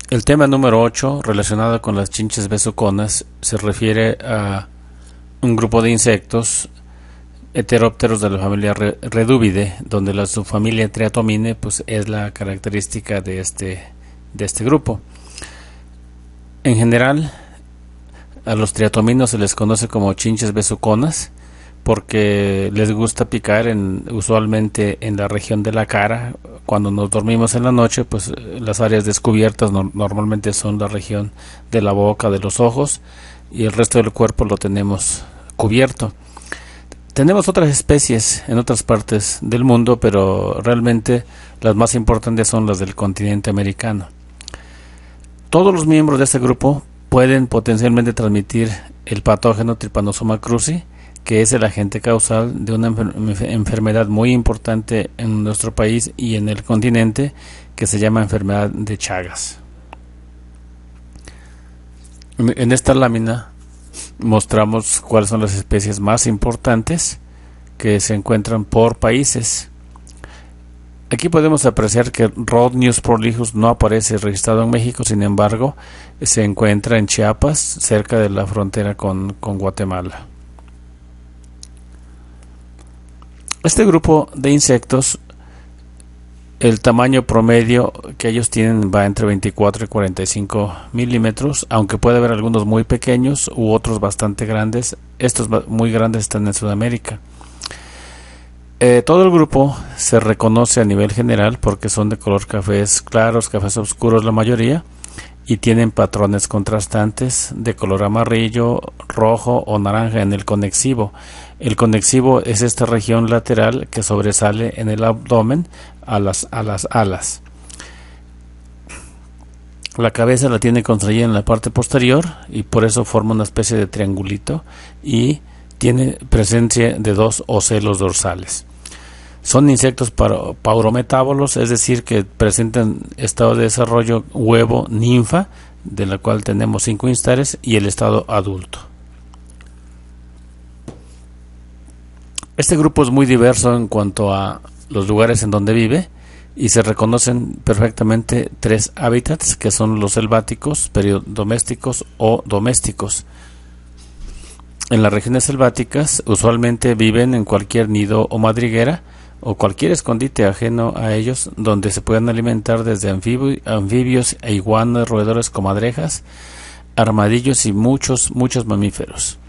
El tema número 8, relacionado con las chinches besuconas, se refiere a un grupo de insectos heterópteros de la familia Reduvidae, donde la subfamilia Triatomine pues, es la característica de este grupo. En general, a los triatominos se les conoce como chinches besuconas porque les gusta picar usualmente en la región de la cara. Cuando nos dormimos en la noche, pues las áreas descubiertas normalmente son la región de la boca, de los ojos, y el resto del cuerpo lo tenemos cubierto. Tenemos otras especies en otras partes del mundo, pero realmente las más importantes son las del continente americano. Todos los miembros de este grupo pueden potencialmente transmitir el patógeno Trypanosoma cruzi, que es el agente causal de una enfermedad muy importante en nuestro país y en el continente, que se llama enfermedad de Chagas. En esta lámina mostramos cuáles son las especies más importantes que se encuentran por países. Aquí podemos apreciar que Rhodnius prolixus no aparece registrado en México, sin embargo, se encuentra en Chiapas, cerca de la frontera con Guatemala. Este grupo de insectos, el tamaño promedio que ellos tienen va entre 24 y 45 milímetros, aunque puede haber algunos muy pequeños u otros bastante grandes. Estos muy grandes están en Sudamérica. Todo el grupo se reconoce a nivel general porque son de color cafés claros, cafés oscuros la mayoría, y tienen patrones contrastantes de color amarillo, rojo o naranja en el conexivo. El conexivo es esta región lateral que sobresale en el abdomen a las alas. La cabeza la tiene contraída en la parte posterior y por eso forma una especie de triangulito y tiene presencia de dos ocelos dorsales. Son insectos paurometábolos, es decir, que presentan estado de desarrollo huevo ninfa, de la cual tenemos 5 instares, y el estado adulto. Este grupo es muy diverso en cuanto a los lugares en donde vive y se reconocen perfectamente 3 hábitats, que son los selváticos, peridomésticos o domésticos. En las regiones selváticas usualmente viven en cualquier nido o madriguera o cualquier escondite ajeno a ellos, donde se pueden alimentar desde anfibios e iguanas, roedores, comadrejas, armadillos y muchos mamíferos.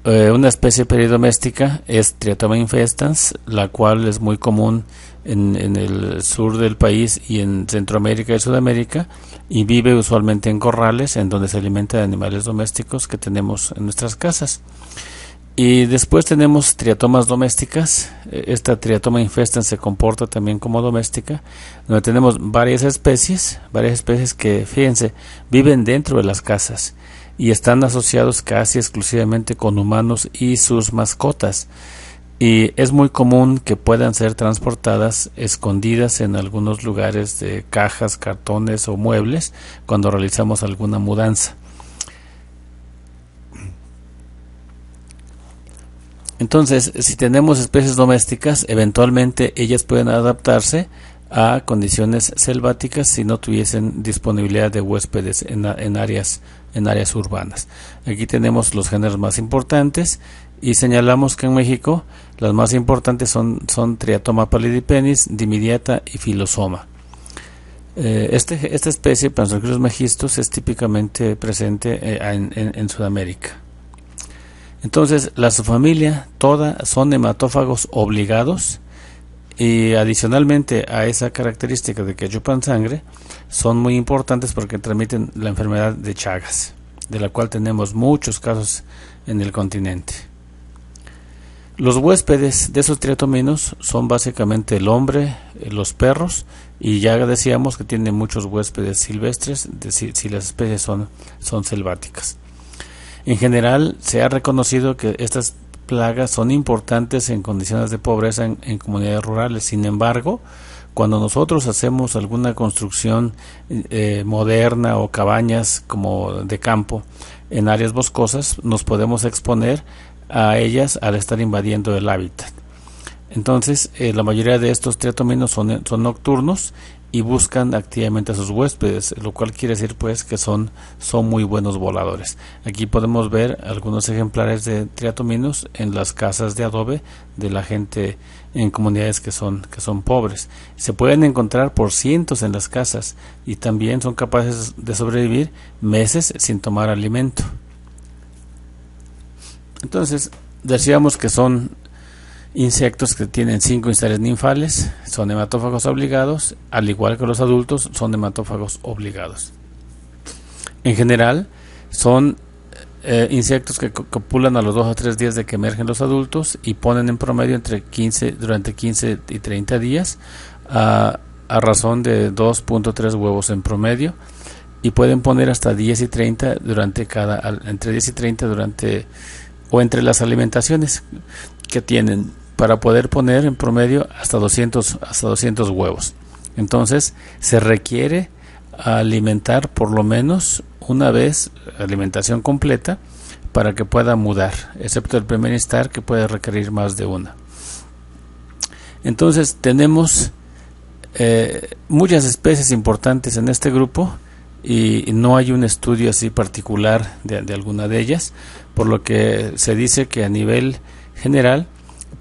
Una especie peridoméstica es Triatoma infestans, la cual es muy común en el sur del país y en Centroamérica y Sudamérica, y vive usualmente en corrales en donde se alimenta de animales domésticos que tenemos en nuestras casas. Y después tenemos triatomas domésticas. Esta Triatoma infestans se comporta también como doméstica, donde tenemos varias especies que, fíjense, viven dentro de las casas y están asociados casi exclusivamente con humanos y sus mascotas. Y es muy común que puedan ser transportadas escondidas en algunos lugares de cajas, cartones o muebles cuando realizamos alguna mudanza. Entonces, si tenemos especies domésticas, eventualmente ellas pueden adaptarse a condiciones selváticas si no tuviesen disponibilidad de huéspedes en áreas urbanas. Aquí tenemos los géneros más importantes y señalamos que en México las más importantes son Triatoma pallidipenis, Dimidiata y Filosoma. Esta especie, Panzercrus megistus, es típicamente presente en Sudamérica. Entonces, la subfamilia toda son hematófagos obligados y adicionalmente a esa característica de que chupan sangre, son muy importantes porque transmiten la enfermedad de Chagas, de la cual tenemos muchos casos en el continente. Los huéspedes de esos triatominos son básicamente el hombre, los perros, y ya decíamos que tienen muchos huéspedes silvestres si las especies son selváticas. En general, se ha reconocido que estas plagas son importantes en condiciones de pobreza en comunidades rurales. Sin embargo, cuando nosotros hacemos alguna construcción moderna o cabañas como de campo en áreas boscosas, nos podemos exponer a ellas al estar invadiendo el hábitat. Entonces, la mayoría de estos triatominos son nocturnos y buscan activamente a sus huéspedes, lo cual quiere decir pues que son muy buenos voladores. Aquí podemos ver algunos ejemplares de triatominos en las casas de adobe de la gente en comunidades que son pobres. Se pueden encontrar por cientos en las casas y también son capaces de sobrevivir meses sin tomar alimento. Entonces decíamos que son insectos que tienen 5 instancias ninfales, son hematófagos obligados, al igual que los adultos son hematófagos obligados. En general son insectos que copulan a los 2 o 3 días de que emergen los adultos y ponen en promedio durante 15 y 30 días a razón de 2.3 huevos en promedio, y pueden poner hasta 10 y 30 entre 10 y 30 entre las alimentaciones que tienen, para poder poner en promedio hasta 200 huevos. Entonces se requiere alimentar por lo menos una vez, alimentación completa, para que pueda mudar, excepto el primer instar, que puede requerir más de una. Entonces tenemos muchas especies importantes en este grupo y no hay un estudio así particular de alguna de ellas, por lo que se dice que a nivel general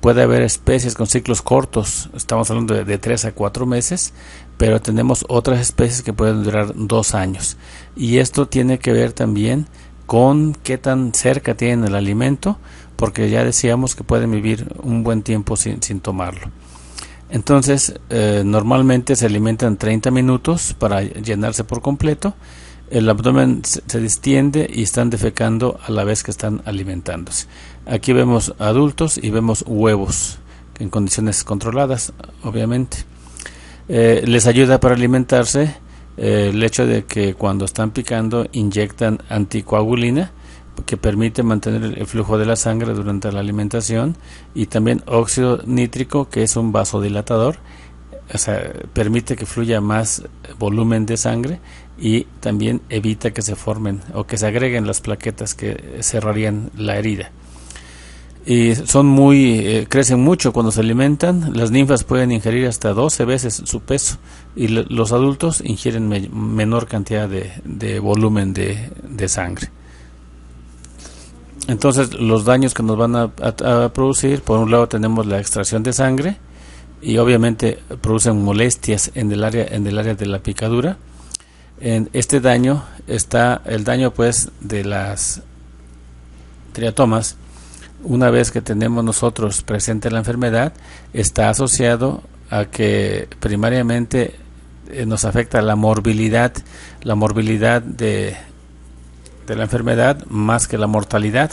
puede haber especies con ciclos cortos, estamos hablando de 3 a 4 meses, pero tenemos otras especies que pueden durar 2 años, y esto tiene que ver también con qué tan cerca tienen el alimento, porque ya decíamos que pueden vivir un buen tiempo sin tomarlo. Entonces normalmente se alimentan 30 minutos para llenarse por completo, el abdomen se distiende y están defecando a la vez que están alimentándose. Aquí vemos adultos y vemos huevos en condiciones controladas, obviamente. Les ayuda para alimentarse el hecho de que cuando están picando inyectan anticoagulina, que permite mantener el flujo de la sangre durante la alimentación, y también óxido nítrico, que es un vasodilatador, o sea, permite que fluya más volumen de sangre y también evita que se formen o que se agreguen las plaquetas que cerrarían la herida. Y crecen mucho cuando se alimentan. Las ninfas pueden ingerir hasta 12 veces su peso y los adultos ingieren menor cantidad de volumen de sangre. Entonces los daños que nos van a producir, por un lado tenemos la extracción de sangre, y obviamente producen molestias en el área de la picadura. En este daño está el daño pues de las triatomas. Una vez que tenemos nosotros presente la enfermedad, está asociado a que primariamente nos afecta la morbilidad de la enfermedad más que la mortalidad,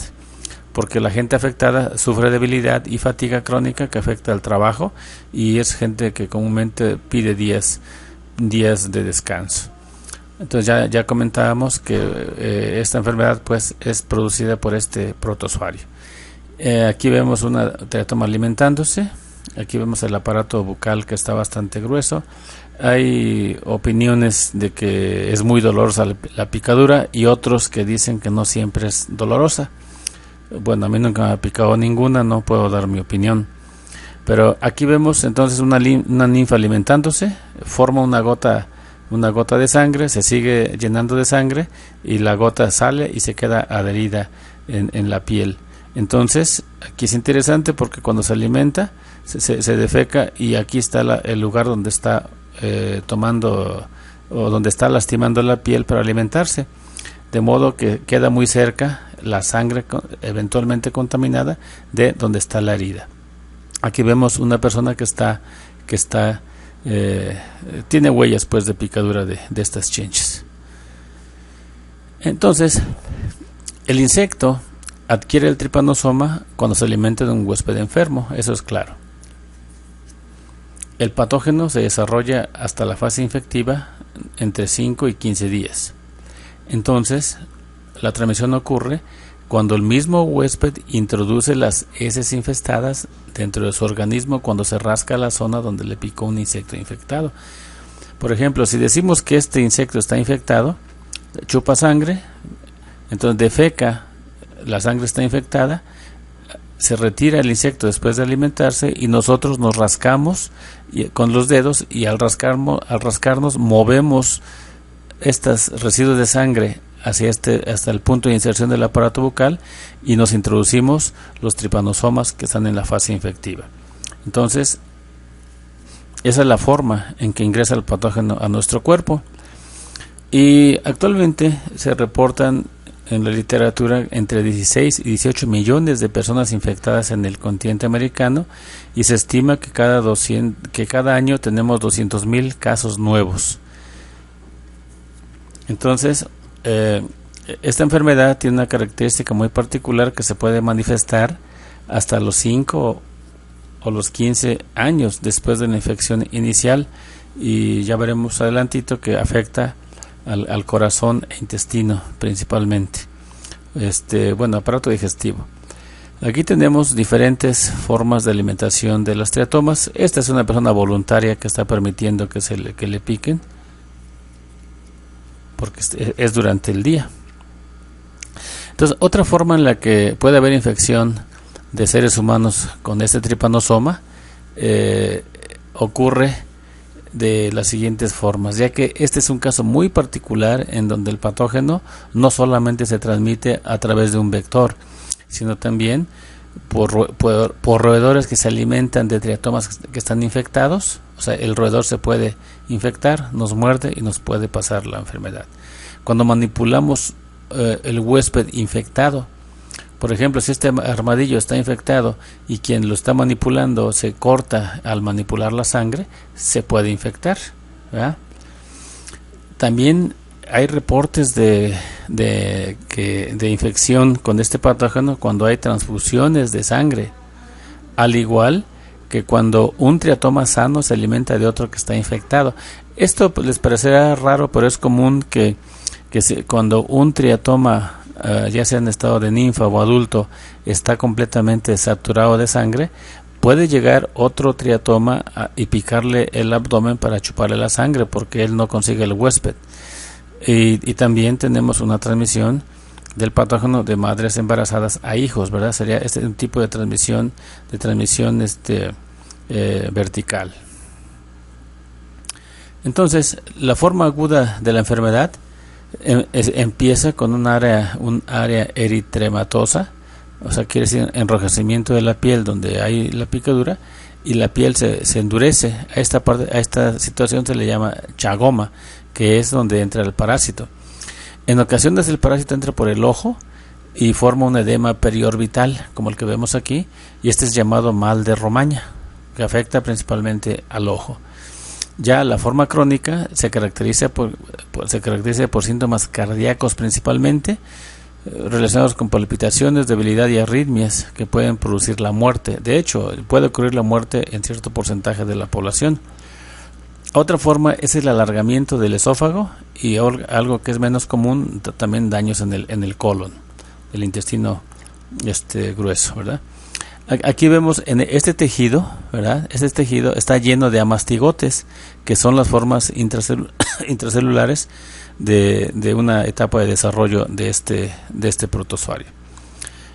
porque la gente afectada sufre debilidad y fatiga crónica que afecta al trabajo, y es gente que comúnmente pide días de descanso. Entonces ya comentábamos que esta enfermedad pues es producida por este protozoario. Aquí vemos una triatoma alimentándose. Aquí vemos el aparato bucal, que está bastante grueso. Hay opiniones de que es muy dolorosa la picadura, y otros que dicen que no siempre es dolorosa. Bueno, a mí nunca me ha picado ninguna, no puedo dar mi opinión. Pero aquí vemos entonces una ninfa alimentándose, forma una gota de sangre, se sigue llenando de sangre y la gota sale y se queda adherida en la piel. Entonces aquí es interesante porque cuando se alimenta se defeca, y aquí está el lugar donde está tomando o donde está lastimando la piel para alimentarse, de modo que queda muy cerca la sangre eventualmente contaminada de donde está la herida. Aquí vemos una persona que tiene huellas pues de picadura de estas chinches. Entonces el insecto adquiere el tripanosoma cuando se alimenta de un huésped enfermo, eso es claro. El patógeno se desarrolla hasta la fase infectiva entre 5 y 15 días. Entonces la transmisión ocurre cuando el mismo huésped introduce las heces infestadas dentro de su organismo, cuando se rasca la zona donde le picó un insecto infectado. Por ejemplo, si decimos que este insecto está infectado, chupa sangre, entonces defeca, la sangre está infectada, se retira el insecto después de alimentarse y nosotros nos rascamos con los dedos y al rascarnos movemos estos residuos de sangre hacia hasta el punto de inserción del aparato bucal y nos introducimos los tripanosomas que están en la fase infectiva. Entonces, esa es la forma en que ingresa el patógeno a nuestro cuerpo. Y actualmente se reportan en la literatura entre 16 y 18 millones de personas infectadas en el continente americano y se estima que cada año tenemos 200,000 casos nuevos. Entonces, esta enfermedad tiene una característica muy particular que se puede manifestar hasta los 5 o los 15 años después de la infección inicial, y ya veremos adelantito que afecta al corazón e intestino principalmente, aparato digestivo. Aquí tenemos diferentes formas de alimentación de las triatomas. Esta es una persona voluntaria que está permitiendo que le piquen, porque es durante el día. Entonces, otra forma en la que puede haber infección de seres humanos con este tripanosoma ocurre de las siguientes formas, ya que este es un caso muy particular en donde el patógeno no solamente se transmite a través de un vector, sino también por roedores que se alimentan de triatomas que están infectados. O sea, el roedor se puede infectar, nos muerde y nos puede pasar la enfermedad. Cuando manipulamos el huésped infectado, por ejemplo, si este armadillo está infectado y quien lo está manipulando se corta al manipular la sangre, se puede infectar, ¿verdad? También hay reportes de infección con este patógeno cuando hay transfusiones de sangre, al igual que cuando un triatoma sano se alimenta de otro que está infectado. Esto les parecerá raro, pero es común que cuando un triatoma, ya sea en estado de ninfa o adulto, está completamente saturado de sangre, puede llegar otro triatoma y picarle el abdomen para chuparle la sangre porque él no consigue el huésped. Y también tenemos una transmisión del patógeno de madres embarazadas a hijos, ¿verdad? Sería un tipo de transmisión vertical. Entonces, la forma aguda de la enfermedad empieza con un área eritematosa, o sea, quiere decir enrojecimiento de la piel donde hay la picadura, y la piel se endurece. A esta situación se le llama chagoma, que es donde entra el parásito. En ocasiones el parásito entra por el ojo y forma un edema periorbital, como el que vemos aquí, y este es llamado mal de Romaña, que afecta principalmente al ojo. Ya la forma crónica se caracteriza por síntomas cardíacos principalmente, relacionados con palpitaciones, debilidad y arritmias que pueden producir la muerte. De hecho, puede ocurrir la muerte en cierto porcentaje de la población. Otra forma es el alargamiento del esófago y algo que es menos común, también daños en el colon, el intestino grueso, ¿verdad? Aquí vemos en este tejido, ¿verdad? Este tejido está lleno de amastigotes, que son las formas intracelulares de una etapa de desarrollo de este protozoario.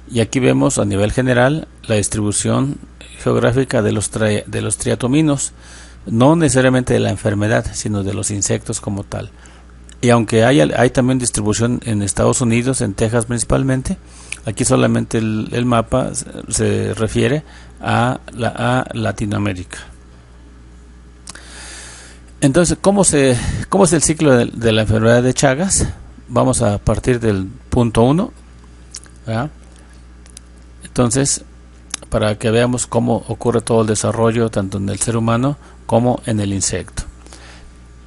Y aquí vemos a nivel general la distribución geográfica de los triatominos, no necesariamente de la enfermedad, sino de los insectos como tal. Y aunque hay también distribución en Estados Unidos, en Texas principalmente, aquí solamente el mapa se refiere a Latinoamérica. Entonces, ¿cómo es el ciclo de la enfermedad de Chagas? Vamos a partir del punto 1, ¿verdad? Entonces, para que veamos cómo ocurre todo el desarrollo tanto en el ser humano como en el insecto.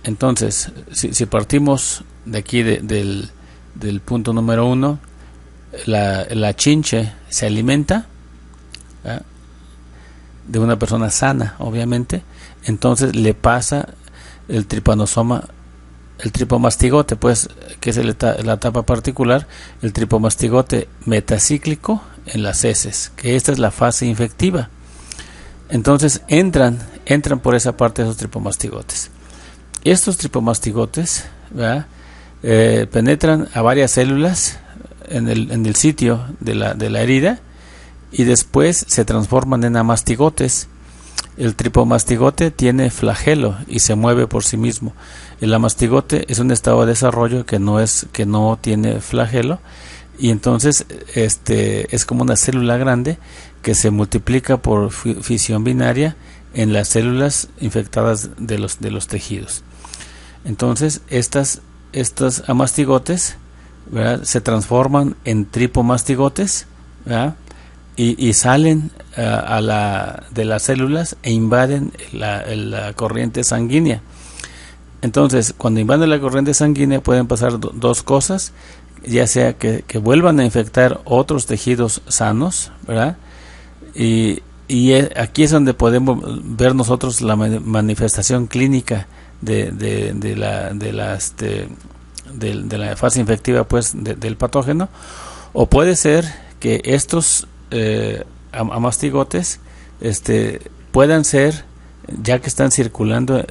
Entonces, si partimos de aquí del punto número 1, la chinche se alimenta, ¿verdad?, de una persona sana, obviamente. Entonces le pasa el tripanosoma, el tripomastigote, pues, que es la etapa particular, el tripomastigote metacíclico en las heces, que esta es la fase infectiva. Entonces entran por esa parte de esos tripomastigotes. Estos tripomastigotes, ¿verdad?, penetran a varias células en el sitio de la herida y después se transforman en amastigotes. El tripomastigote tiene flagelo y se mueve por sí mismo. El amastigote es un estado de desarrollo que no tiene flagelo, y entonces es como una célula grande que se multiplica por fisión binaria en las células infectadas de los tejidos. Entonces estas amastigotes, ¿verdad?, se transforman en tripomastigotes, ¿verdad?, y salen de las células e invaden la corriente sanguínea. Entonces, cuando invaden la corriente sanguínea pueden pasar dos cosas, ya sea que vuelvan a infectar otros tejidos sanos, ¿verdad? Y aquí es donde podemos ver nosotros la manifestación clínica de la fase infectiva, pues, del patógeno. O puede ser que estos amastigotes puedan ser, ya que están circulando,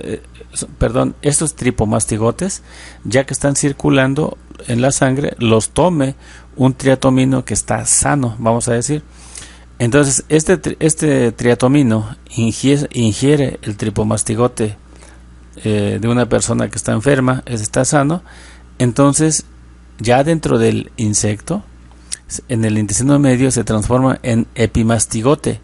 estos tripomastigotes, ya que están circulando en la sangre, los tome un triatomino que está sano, vamos a decir. Entonces este triatomino ingiere el tripomastigote de una persona que está enferma, está sano. Entonces ya dentro del insecto, en el intestino medio, se transforma en epimastigote.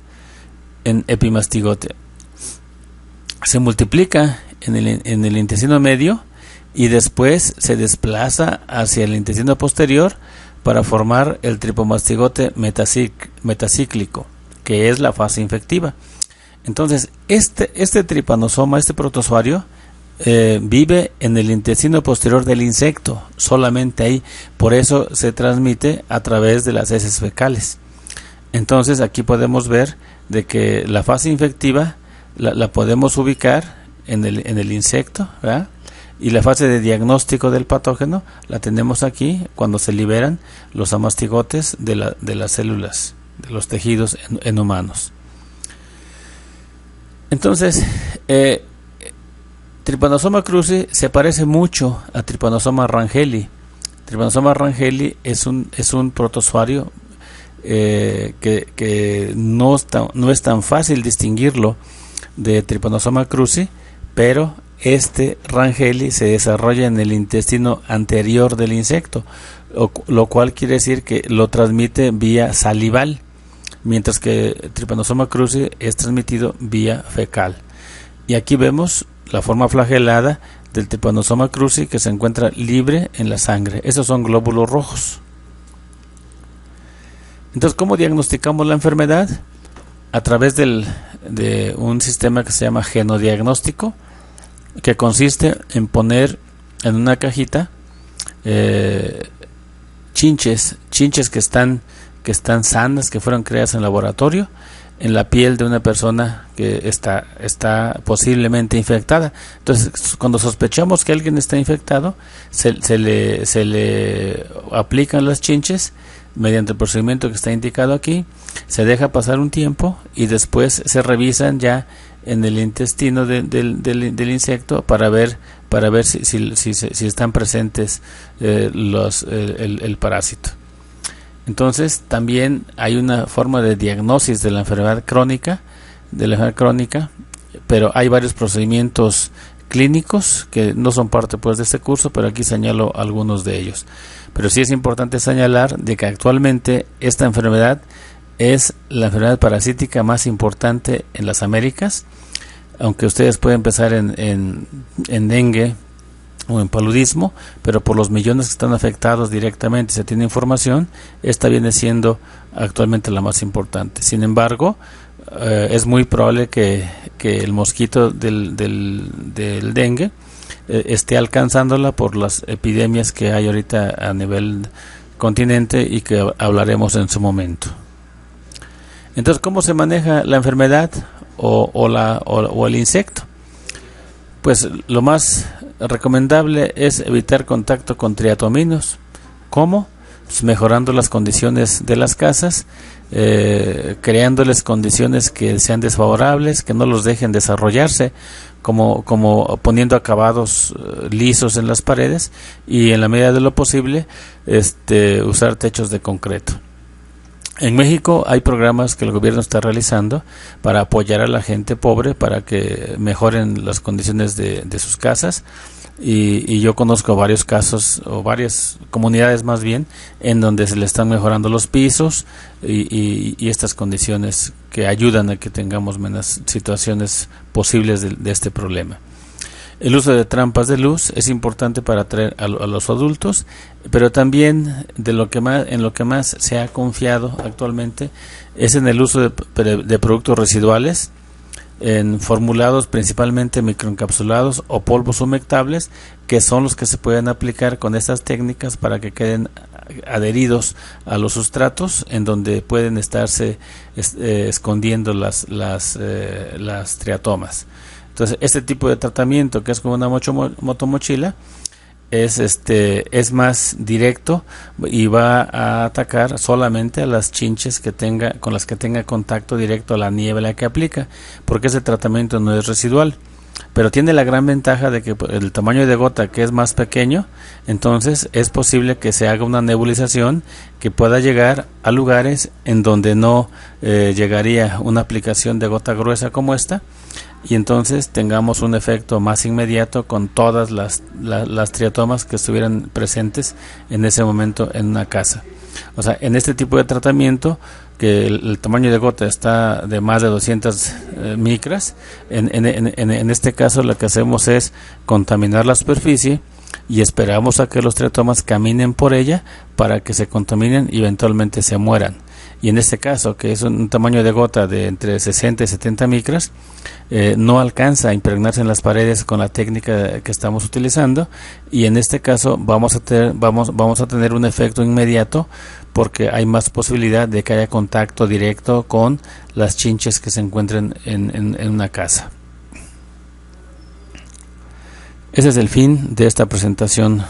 Se multiplica en el intestino medio y después se desplaza hacia el intestino posterior para formar el tripomastigote metacíclico, que es la fase infectiva. Entonces este tripanosoma, este protozoario, vive en el intestino posterior del insecto, solamente ahí. Por eso se transmite a través de las heces fecales. Entonces aquí podemos ver de que la fase infectiva la podemos ubicar en el insecto, ¿verdad? Y la fase de diagnóstico del patógeno la tenemos aquí, cuando se liberan los amastigotes de las células, de los tejidos en humanos. Entonces, Trypanosoma cruzi se parece mucho a Trypanosoma rangeli. Trypanosoma rangeli es un protozoario que no es tan fácil distinguirlo de Trypanosoma cruzi, pero rangeli se desarrolla en el intestino anterior del insecto, lo cual quiere decir que lo transmite vía salival, mientras que Trypanosoma cruzi es transmitido vía fecal. Y aquí vemos la forma flagelada del Trypanosoma cruzi, que se encuentra libre en la sangre. Esos son glóbulos rojos. Entonces, ¿cómo diagnosticamos la enfermedad? A través de un sistema que se llama genodiagnóstico, que consiste en poner en una cajita chinches que están sanas, que fueron creadas en laboratorio, en la piel de una persona que está posiblemente infectada. Entonces, cuando sospechamos que alguien está infectado, se le aplican las chinches mediante el procedimiento que está indicado aquí. Se deja pasar un tiempo y después se revisan ya en el intestino del insecto para ver si están presentes el parásito. Entonces también hay una forma de diagnosis de la enfermedad crónica, pero hay varios procedimientos clínicos que no son parte, pues, de este curso, pero aquí señalo algunos de ellos. Pero sí es importante señalar de que actualmente esta enfermedad es la enfermedad parasítica más importante en las Américas, aunque ustedes pueden empezar en dengue o en paludismo, pero por los millones que están afectados directamente, se tiene información, esta viene siendo actualmente la más importante. Sin embargo, es muy probable que el mosquito del dengue esté alcanzándola por las epidemias que hay ahorita a nivel continente y que hablaremos en su momento. Entonces, ¿cómo se maneja la enfermedad o el insecto? Pues lo más recomendable es evitar contacto con triatominos. ¿Cómo? Pues mejorando las condiciones de las casas, creándoles condiciones que sean desfavorables, que no los dejen desarrollarse, como poniendo acabados lisos en las paredes, y en la medida de lo posible usar techos de concreto. En México hay programas que el gobierno está realizando para apoyar a la gente pobre para que mejoren las condiciones de sus casas, y yo conozco varios casos o varias comunidades más bien en donde se le están mejorando los pisos y estas condiciones que ayudan a que tengamos menos situaciones posibles de este problema. El uso de trampas de luz es importante para atraer a los adultos, pero también en lo que más se ha confiado actualmente es en el uso de productos residuales, en formulados principalmente microencapsulados o polvos humectables, que son los que se pueden aplicar con estas técnicas para que queden adheridos a los sustratos en donde pueden estarse escondiendo las triatomas. Entonces, este tipo de tratamiento, que es como una motomochila, es más directo y va a atacar solamente a las chinches con las que tenga contacto directo a la niebla que aplica, porque ese tratamiento no es residual, pero tiene la gran ventaja de que el tamaño de gota, que es más pequeño, entonces es posible que se haga una nebulización que pueda llegar a lugares en donde no llegaría una aplicación de gota gruesa como esta, y entonces tengamos un efecto más inmediato con todas las triatomas que estuvieran presentes en ese momento en una casa. O sea, en este tipo de tratamiento, que el tamaño de gota está de más de 200 micras, en este caso lo que hacemos es contaminar la superficie y esperamos a que los triatomas caminen por ella para que se contaminen y eventualmente se mueran. Y en este caso, que es un tamaño de gota de entre 60 y 70 micras, no alcanza a impregnarse en las paredes con la técnica que estamos utilizando, y en este caso vamos a tener un efecto inmediato, porque hay más posibilidad de que haya contacto directo con las chinches que se encuentren en una casa. Ese es el fin de esta presentación